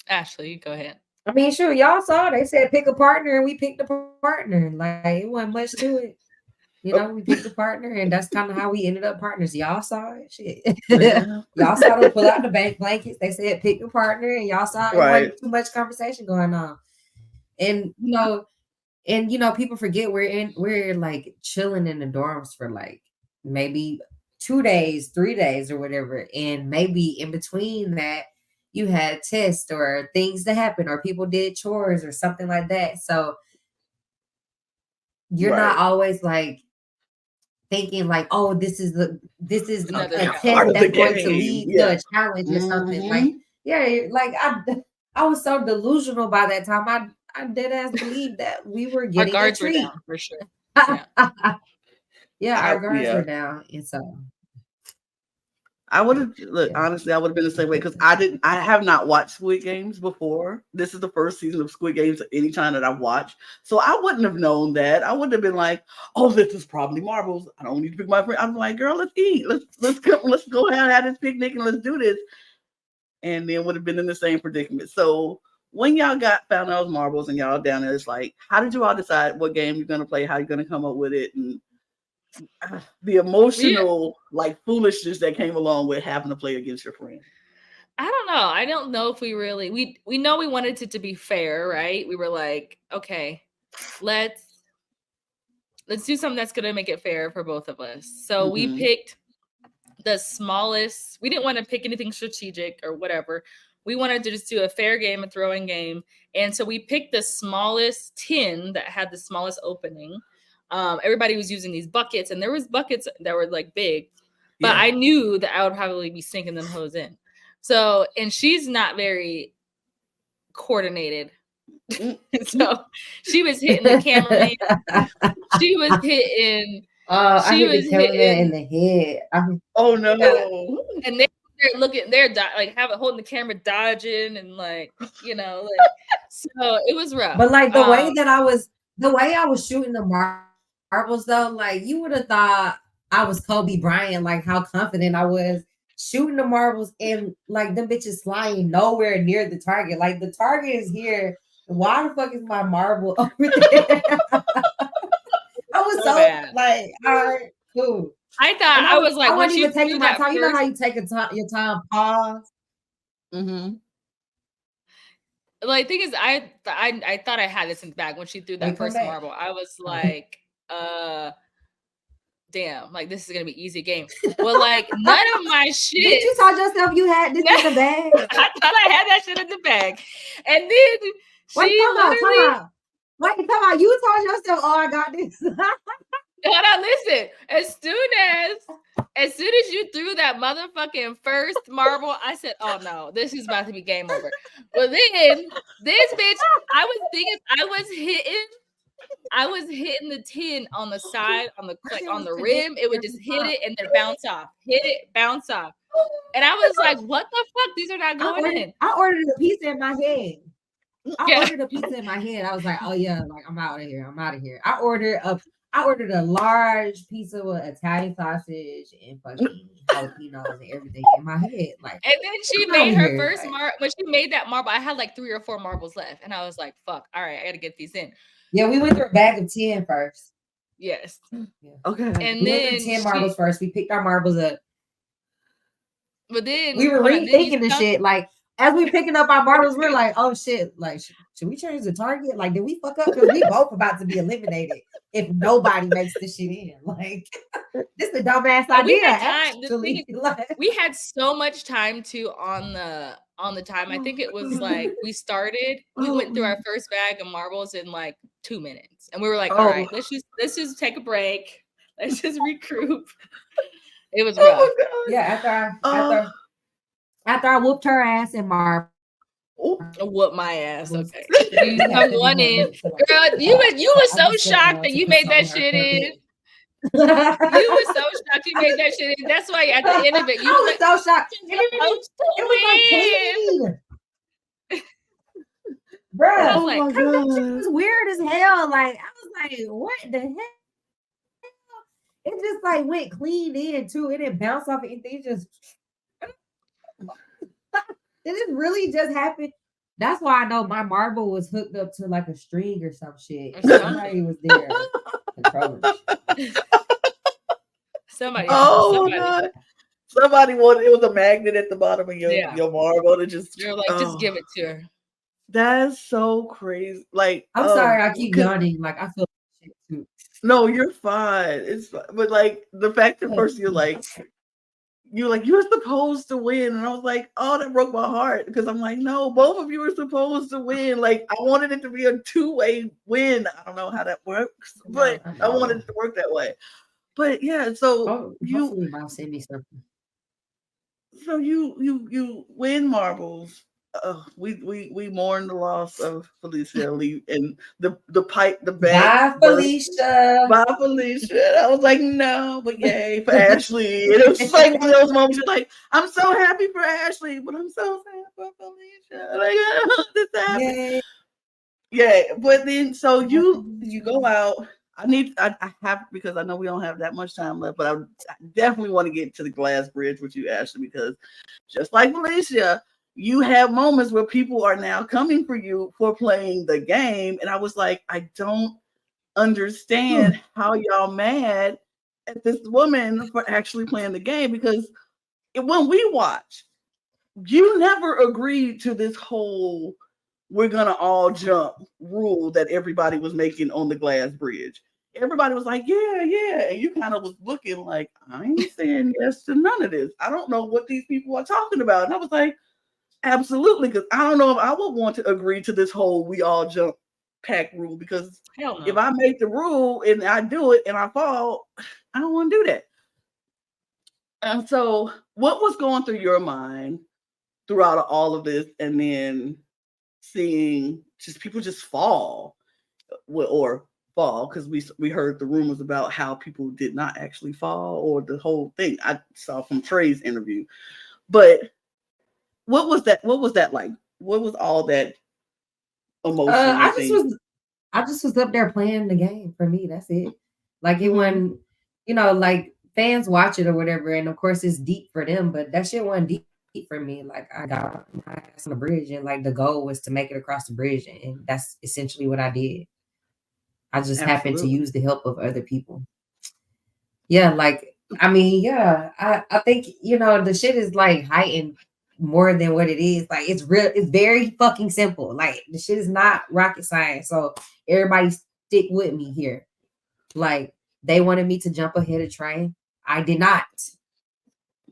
Ashley, go ahead. I mean, sure, y'all saw they said pick a partner, and we picked a partner. Like it wasn't much to it. We picked a partner, and that's kind of how we ended up partners. Y'all saw it. Shit. Y'all saw them pull out the bank blankets. They said pick a partner, and y'all saw it wasn't too much conversation going on. And people forget we're like chilling in the dorms for like maybe 2 days, 3 days, or whatever. And maybe in between that, you had tests or things that happened, or people did chores or something like that. So you're not always like thinking like, oh, this is a test that's going to lead to a challenge or something. Like, like I was so delusional by that time. I dead ass believe that we were getting our guards a treat. were down, for sure. Our guards were down, and so I would have honestly, I would have been the same way, because I have not watched Squid Games before. This is the first season of Squid Games any time that I've watched, so I wouldn't have known that. I wouldn't have been like, oh, this is probably marbles. I don't need to pick my friend. I'm like, girl, let's eat. Let's go have this picnic and let's do this. And then would have been in the same predicament. So when y'all found those marbles and y'all down there, it's like, how did you all decide what game you're gonna play, how you're gonna come up with it, and the emotional like foolishness that came along with having to play against your friend? I don't know. I don't know if we really we know we wanted it to be fair, right? We were like, okay, let's do something that's gonna make it fair for both of us. So we picked the smallest. We didn't want to pick anything strategic or whatever. We wanted to just do a fair game, a throwing game. And so we picked the smallest tin that had the smallest opening. Everybody was using these buckets, and there was buckets that were like big, but I knew that I would probably be sinking them hose in. So, and she's not very coordinated. So she was hitting the cameraman. She was hitting. I hit the cameraman in the head. Oh no! Yeah. And they're looking, holding the camera, dodging, and so it was rough. But like the way I was shooting the marbles, though, like you would have thought I was Kobe Bryant, like how confident I was shooting the marbles, and like them bitches flying nowhere near the target. Like the target is here. Why the fuck is my marble over there? I was so bad. Like, all right, cool. I thought I was like, I wasn't even taking my time. You know how you take your time, pause. Like, thing is, I thought I had this in the bag when she threw that first marble. I was like, damn, like this is gonna be easy game. Well, like none of my shit. Did you tell yourself you had this in the bag? I thought I had that shit in the bag, and then Wait, come on. You told yourself, oh, I got this. Hold on, listen. As soon as you threw that motherfucking first marble, I said, oh no, this is about to be game over. But then this bitch, I was thinking I was hitting the tin on the side, on the rim. It would just hit it and then bounce off. Hit it, bounce off. And I was like, what the fuck? These are not going in. I ordered a pizza in my head. Yeah. ordered a pizza in my head. I was like, oh yeah, like I'm out of here. I'm out of here. I ordered a large pizza with Italian sausage and fucking jalapenos and everything in my head. Like, and then she I'm made outta her here, first like- when she made that marble, I had like 3 or 4 marbles left. And I was like, fuck, all right, I gotta get these in. Yeah, we went through a bag of 10 first. Yes. Yeah. Okay. And We went then through 10 marbles first. We picked our marbles up. But then We were hold on, then you rethinking the stuck- shit. Like, as we picking up our marbles, we're like, oh shit, like should we change the target? Like, did we fuck up? Because we both about to be eliminated if nobody makes this shit in. Like, this is a dumbass But we idea. had time. The Actually, thing is, like, we had so much time too on the time. I think it was like we went through our first bag of marbles in like 2 minutes. And we were like, all right, let's just take a break. Let's just regroup. It was rough. Oh my God. yeah, after I whooped her ass in marbles. Whoop my ass. Okay. Yeah, You come one in. Girl, you were so shocked that you made that shit in. You were so shocked you made that shit in. That's why at the end of it, you I were was so shocked. it It was like clean. Bruh, Oh my that shit God. was weird as hell. Like, I was like, what the hell? It just like went clean in too. It didn't bounce off anything. It just really just happened. That's why I know my marble was hooked up to like a string or some shit. Somebody was there controlling it. Somebody. Oh my God. Somebody wanted, it was a magnet at the bottom of your marble to just. You're like, just give it to her. That's so crazy. Like, I'm sorry, I keep yawning. Like, I feel shit too. No, you're fine. It's fine. But like the fact that first you're like you're supposed to win, and I was like, oh, that broke my heart because I'm like, no, both of you are supposed to win. Like, I wanted it to be a 2-way win. I don't know how that works, but I wanted it to work that way. But yeah, so hopefully Mom send me something. Oh, So you win marbles. We mourn the loss of Phalisia and the bag. Bye, Felicia. Bye, Phalisia. I was like, no, but yay for Ashley. And it was just like one of those moments. You're like, I'm so happy for Ashley, but I'm so sad for Phalisia. Like, this happened. Yay. Yeah, but then so you go out. I have, because I know we don't have that much time left, but I definitely want to get to the glass bridge with you, Ashley, because just like Phalisia, you have moments where people are now coming for you for playing the game. And I was like, I don't understand how y'all mad at this woman for actually playing the game, because when we watch, you never agreed to this whole we're gonna all jump rule that everybody was making on the glass bridge. Everybody was like, yeah. And you kind of was looking like, I ain't saying yes to none of this. I don't know what these people are talking about. And I was like, absolutely, because I don't know if I would want to agree to this whole we all jump pack rule, because if I make the rule and I do it and I fall, I don't want to do that. And so what was going through your mind throughout all of this, and then seeing just people just fall or fall, because we heard the rumors about how people did not actually fall, or the whole thing I saw from Trey's interview. But what was that like? What was all that emotion? I just was up there playing the game. For me, that's it. Like, it wasn't, like fans watch it or whatever, and of course it's deep for them, but that shit wasn't deep for me. Like, I got my ass on the bridge, and like the goal was to make it across the bridge, and that's essentially what I did. I just happened to use the help of other people. Yeah, like, I mean, yeah, I think, the shit is like heightened more than what it is. Like, it's very fucking simple. Like, the shit is not rocket science. So everybody stick with me here. Like, they wanted me to jump ahead of train. I did not.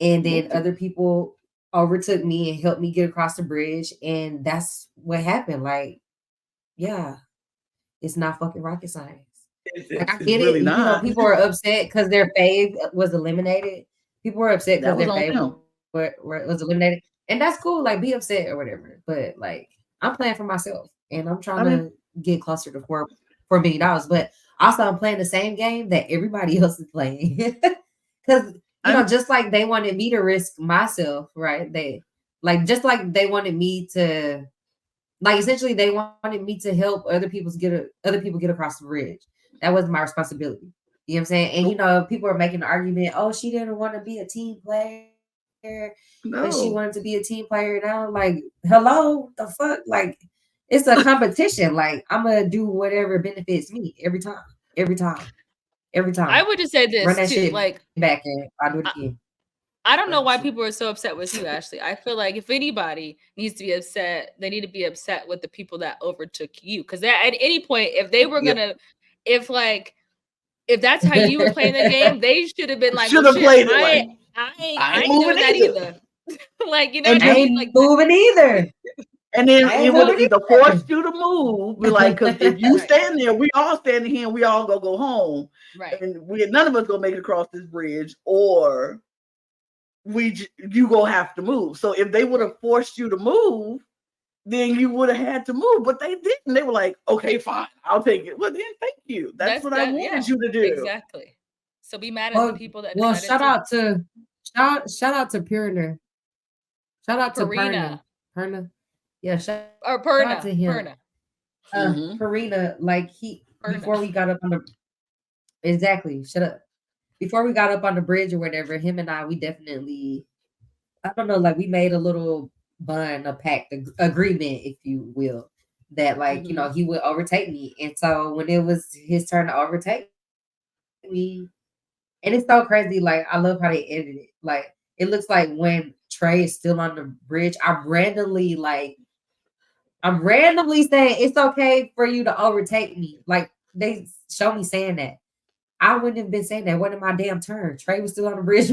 And then other people overtook me and helped me get across the bridge. And that's what happened. Like, yeah, it's not fucking rocket science. Like, I get really it. not. People are upset because their fave was eliminated. People were upset because their fave was eliminated. And that's cool. Like, be upset or whatever. But like, I'm playing for myself, and I'm trying to get closer to $4 million. But also, I'm playing the same game that everybody else is playing. Because just like they wanted me to risk myself, right? They just like they wanted me to, like, essentially they wanted me to help other people get across the bridge. That was my responsibility. You know what I'm saying? And people are making the argument, oh, she didn't want to be a team player, but she No. wanted to be a team player. Now, like, hello, the fuck? Like, it's a competition. Like, I'm gonna do whatever benefits me every time. Every time. Every I time. would just say Run this that too, shit like back and I'll do it again. I don't know why people are so upset with you, Ashley. I feel like if anybody needs to be upset, they need to be upset with the people that overtook you. Because at any point, if they were gonna, if like, if that's how you were playing the game, they should have been like, Should "Well, have shit, played it like I ain't moving doing that either. either." Like, you know And what I I mean? ain't Like, moving either. And then I ain't it would have moving either either. forced you to move, be like, because if you Right. stand there, we all standing here and we all gonna go home, right. and none of us gonna make it across this bridge, or you gonna have to move. So if they would have forced you to move, then you would have had to move, but they didn't. They were like, okay, fine, I'll take it. Well, then thank you. That's what I Yeah, wanted you to do. exactly. So be mad at the people that Well, decided shout out to Purner. Shout out to Purina. Perna. Yeah, shout Or out to him. Perna. Purina, like Perna. before we got up on the exactly. Shut up. Before we got up on the bridge or whatever, him and I, we definitely, I don't know, like we made a little bond, a pact, agreement, if you will, that like he would overtake me. And so when it was his turn to overtake me, and it's so crazy. Like I love how they edited it. Like it looks like when Trey is still on the bridge, I'm randomly saying it's okay for you to overtake me. Like they show me saying that. I wouldn't have been saying that. It wasn't my damn turn. Trey was still on the bridge.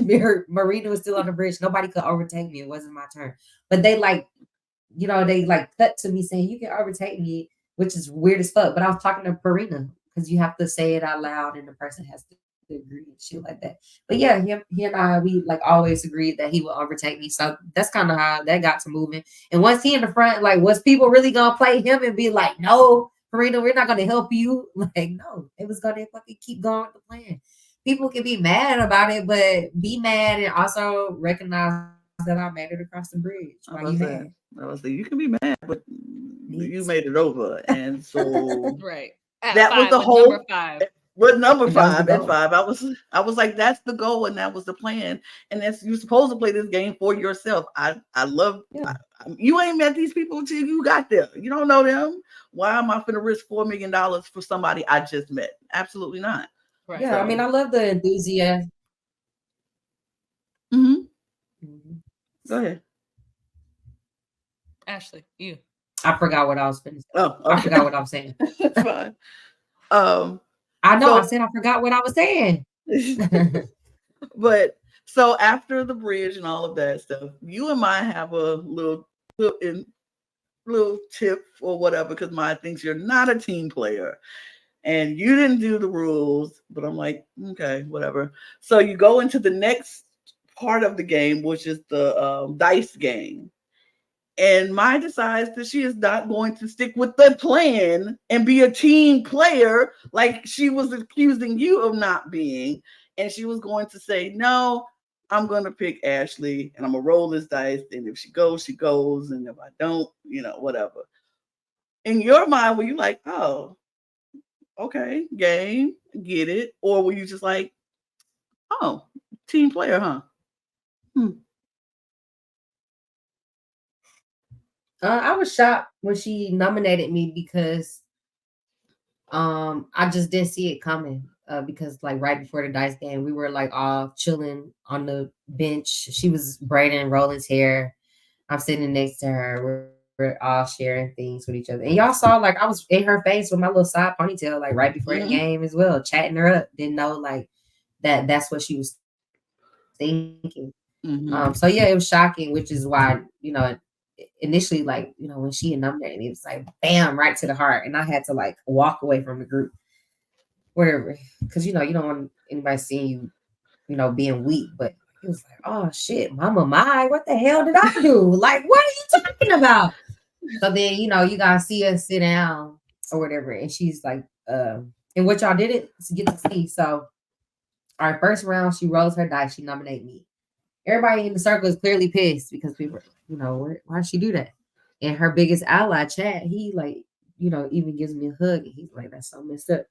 Marina was still on the bridge. Nobody could overtake me. It wasn't my turn. But they cut to me saying you can overtake me, which is weird as fuck. But I was talking to Marina because you have to say it out loud and the person has to agree and shit like that. But yeah, he and I, we like always agreed that he would overtake me. So that's kind of how that got to moving. And once he in the front, like, was people really gonna play him and be like, no, Marina, we're not gonna help you? Like, no, it was gonna fucking keep going with the plan. People can be mad about it, but be mad and also recognize that I made it across the bridge. Why you mad? I was like, you can be mad, but you made it over, and so right. That was the whole number 5. With number And that was the 5 and goal. 5, I was like, that's the goal, and that was the plan, and that's you're supposed to play this game for yourself. I love you ain't met these people until you got there. You don't know them. Why am I going to risk $4 million for somebody I just met? Absolutely not. Right. Yeah, I mean, I love the enthusiasm. Go ahead, Ashley. You. I forgot what I was finishing. Oh, okay. I forgot what I was saying. That's fine. I know. I said I forgot what I was saying. But so after the bridge and all of that stuff, you and Maya have a little tip or whatever, because Maya thinks you're not a team player and you didn't do the rules. But I'm like, okay, whatever. So you go into the next part of the game, which is the dice game. And Maya decides that she is not going to stick with the plan and be a team player like she was accusing you of not being. And she was going to say, no, I'm going to pick Ashley and I'm going to roll this dice. And if she goes, she goes. And if I don't, whatever. In your mind, were you like, oh, okay, game, get it? Or were you just like, oh, team player, huh? I was shocked when she nominated me because I just didn't see it coming. Because like right before the dice game, we were like all chilling on the bench. She was braiding Roland's hair. I'm sitting next to her. We're all sharing things with each other. And y'all saw like I was in her face with my little side ponytail, like right before the game as well, chatting her up. Didn't know like that's what she was thinking. So yeah, it was shocking, which is why, initially, like, when she nominated me, it was like, bam, right to the heart. And I had to like walk away from the group, whatever. Because, you don't want anybody seeing you, being weak. But it was like, oh shit, mama, what the hell did I do? Like, what are you talking about? So then, you gotta see us sit down or whatever. And she's like, and what y'all didn't get to see. So All right, first round, she rolls her dice. She nominated me. Everybody in the circle is clearly pissed because people, why'd she do that? And her biggest ally, Chad, he like, even gives me a hug. And he's like, that's so messed up.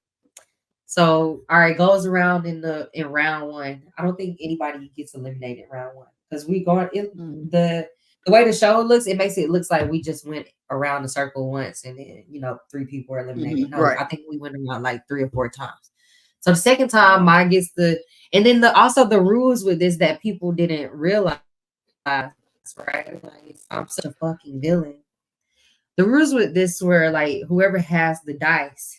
So, all right, goes around in round one. I don't think anybody gets eliminated in round one because we going in the way the show looks. It makes it looks like we just went around the circle once and then 3 people are eliminated. No, right. I think we went around like 3 or 4 times. So the second time, mine gets and then also the rules with this that people didn't realize, right? Like, I'm such a fucking villain. The rules with this were like whoever has the dice.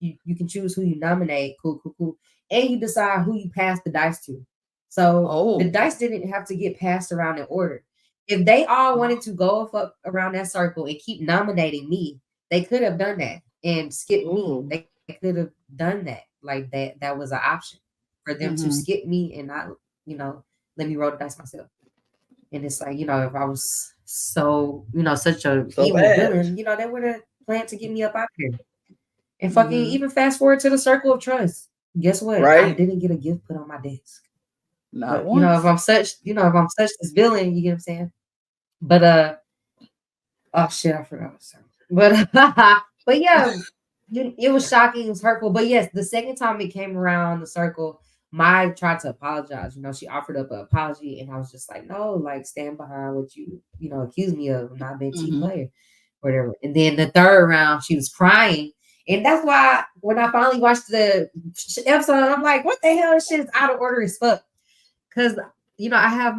You can choose who you nominate, cool, and you decide who you pass the dice to. So the dice didn't have to get passed around in order. If they all wanted to go up around that circle and keep nominating me, they could have done that and skipped me. They could have done that. Like that was an option for them to skip me and not, let me roll the dice myself. And it's like, if I was so, such a evil villain, they would have planned to get me up out here. And fucking even fast forward to the circle of trust. Guess what? Right. I didn't get a gift put on my desk. Not once. If I'm such this villain, you get what I'm saying? But oh shit, I forgot what I was saying. But yeah, it was shocking, it was hurtful. But yes, the second time it came around the circle, Mai tried to apologize. She offered up an apology, and I was just like, no, like stand behind what you accuse me of not being a team player, whatever. And then the third round, she was crying. And that's why when I finally watched the episode, I'm like, what the hell? This shit is out of order as fuck. Because, I have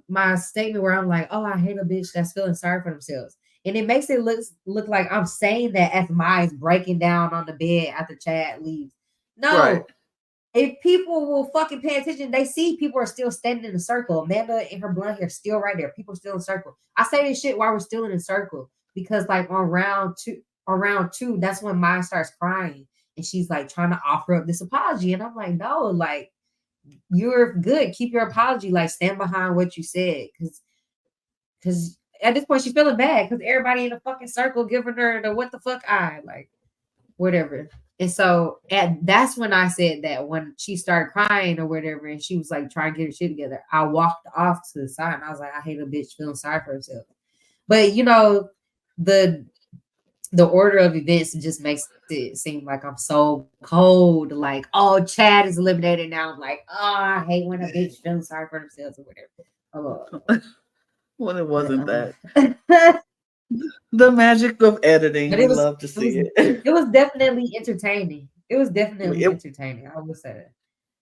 my statement where I'm like, oh, I hate a bitch that's feeling sorry for themselves. And it makes it look like I'm saying that as Mai's breaking down on the bed after Chad leaves. No. Right. If people will fucking pay attention, they see people are still standing in a circle. Amanda and her blonde hair still right there. People still in a circle. I say this shit while we're still in a circle. Because like on round two, that's when Mai starts crying. And she's like trying to offer up this apology. And I'm like, no, like, you're good. Keep your apology. Like, stand behind what you said. Because at this point, she's feeling bad. Because everybody in the fucking circle giving her the what the fuck eye. Like, whatever. And so that's when I said that when she started crying or whatever, and she was like trying to get her shit together, I walked off to the side. And I was like, I hate a bitch feeling sorry for herself. But, the order of events just makes it seem like I'm so cold. Like, oh, Chad is eliminated now. I'm like, oh, I hate when a bitch feels sorry for themselves or whatever. Well, it wasn't that. The magic of editing. We love to see it. It was definitely entertaining. It was definitely entertaining. I would say that.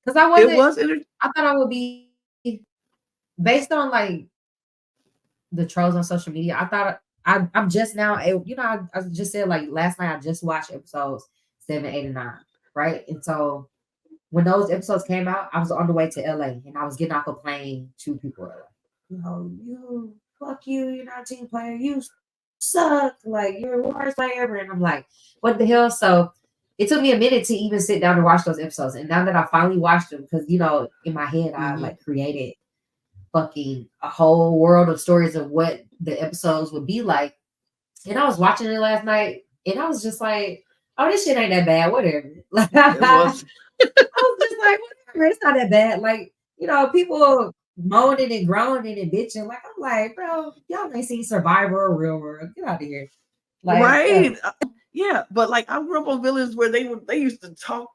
Because I wasn't. I thought I would be based on like the trolls on social media. I thought I'm just now, I just said like last night I just watched episodes 7, 8, and 9, right? And so when those episodes came out, I was on the way to LA and I was getting off a plane. 2 people were like, fuck you, you're not a team player, you suck, like you're the worst player ever. And I'm like, what the hell? So it took me a minute to even sit down and watch those episodes. And now that I finally watched them, because in my head I like created fucking a whole world of stories of what the episodes would be like. And I was watching it last night and I was just like, oh, this shit ain't that bad, whatever. Like, I was just like, whatever, it's not that bad. Like, people moaning and groaning and bitching. Like, I'm like, bro, y'all ain't seen Survivor or Real World. Get out of here. Like, right. Yeah, but like I grew up on villages where they used to talk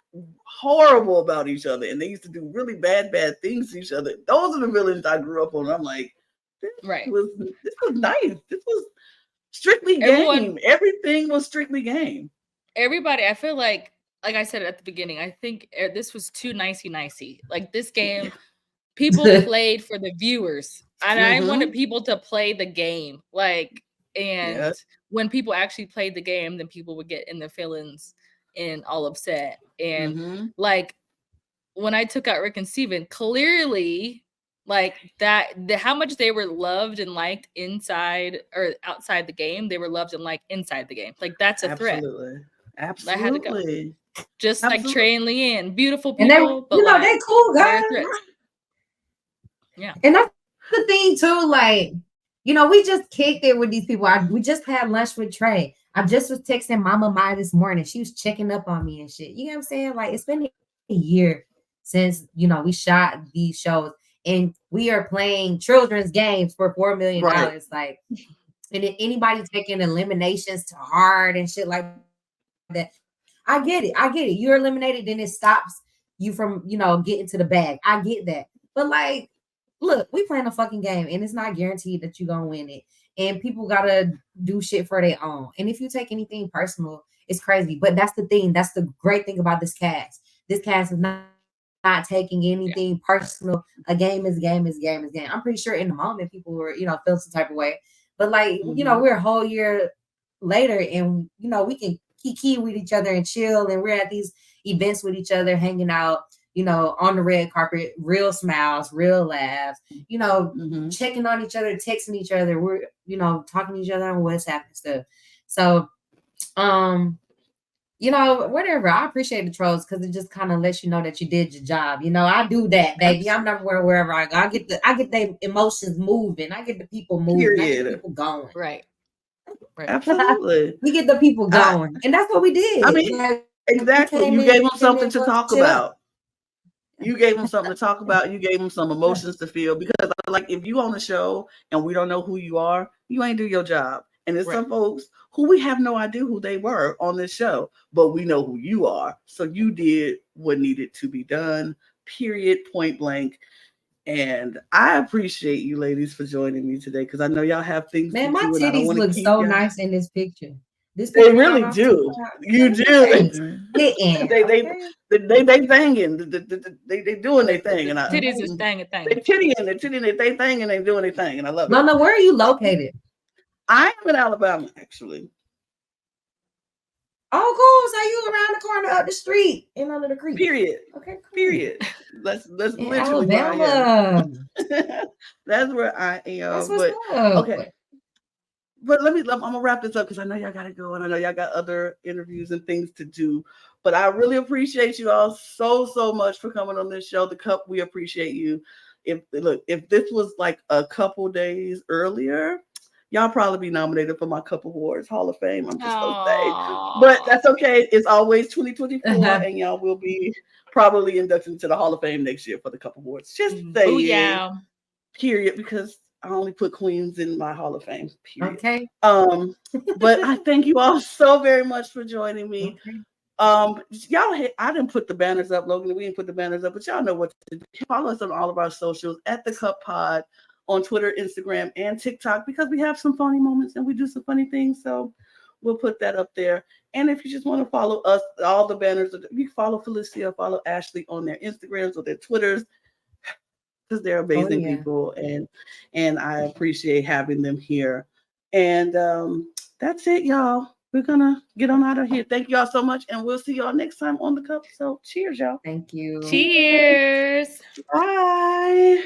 horrible about each other and they used to do really bad things to each other. Those are the villains I grew up on. I'm like, this was nice. This was strictly game. Everything was strictly game. Everybody, I feel like I said at the beginning, I think this was too nicey. Like this game, people played for the viewers, and I wanted people to play the game. Like, and when people actually played the game, then people would get in their feelings and all upset. And like when I took out Rick and Steven, clearly like how much they were loved and liked inside or outside the game, they were loved and liked inside the game. Like that's a threat. Absolutely. I had to go. Just like Trey and Leanne, beautiful people, and they, but they cool guys. Yeah. And that's the thing too, like, we just kicked it with these people. We just had lunch with Trey. I just was texting Mama Mai this morning. She was checking up on me and shit. You know what I'm saying? Like, it's been a year since we shot these shows, and we are playing children's games for $4 million. Right. Like, and if anybody taking eliminations to hard and shit like that, I get it. You're eliminated, then it stops you from getting to the bag. I get that, but like, look, we playing a fucking game, and it's not guaranteed that you're gonna win it. And people gotta do shit for their own. And if you take anything personal, it's crazy. But that's the thing. That's the great thing about this cast. This cast is not taking anything personal. A game is game is game is game. I'm pretty sure in the moment people were feel some type of way. But like we're a whole year later, and we can kiki with each other and chill, and we're at these events with each other, hanging out. On the red carpet, real smiles, real laughs, checking on each other, texting each other. We're, talking to each other on WhatsApp and stuff. So, whatever. I appreciate the trolls because it just kind of lets you know that you did your job. I do that, baby. I'm never wherever I go. I get the emotions moving. I get the people moving. I get the people going. Right. Absolutely. We get the people going. And that's what we did. I mean, exactly. You gave them something to talk about. You gave them something to talk about. You gave them some emotions to feel, because like, if you on the show and we don't know who you are, you ain't do your job. And there's some folks who we have no idea who they were on this show, but we know who you are. So you did what needed to be done, period, point blank. And I appreciate you ladies for joining me today, because I know y'all have things Man, to my do. titties look so nice in this picture. They really do. You do. They banging. They doing their thing, and titties is thing. They tittying, they thing, and they doing their thing, and I love it. Lana, where are you located? I am in Alabama, actually. Oh, cool. So you around the corner up the street and under the creek. Period. Okay, cool. Period. That's literally Alabama. where I am. That's where I am. That's what's up. Okay. But I'm gonna wrap this up because I know y'all gotta go, and I know y'all got other interviews and things to do. But I really appreciate you all so much for coming on this show. The Cup, we appreciate you. If this was like a couple days earlier, y'all probably be nominated for my Cup Awards Hall of Fame. I'm just gonna say, but that's okay. It's always 2024, and y'all will be probably inducted into the Hall of Fame next year for the Cup Awards. Just saying, yeah. Period, because I only put queens in my Hall of Fame. Period. Okay. But I thank you all so very much for joining me. Okay. Y'all, I didn't put the banners up, Logan. We didn't put the banners up, but y'all know what to do. Follow us on all of our socials at the Cup Pod on Twitter, Instagram, and TikTok, because we have some funny moments and we do some funny things. So we'll put that up there. And if you just want to follow us, all the banners, you follow Phalisia, follow Ashley on their Instagrams or their Twitters, because they're amazing people, and I appreciate having them here. And that's it, y'all. We're gonna get on out of here. Thank y'all so much, and we'll see y'all next time on the Cup. So cheers, y'all. Thank you. Cheers. Bye.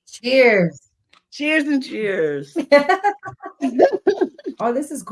Cheers. Cheers and cheers. Oh, this is cool.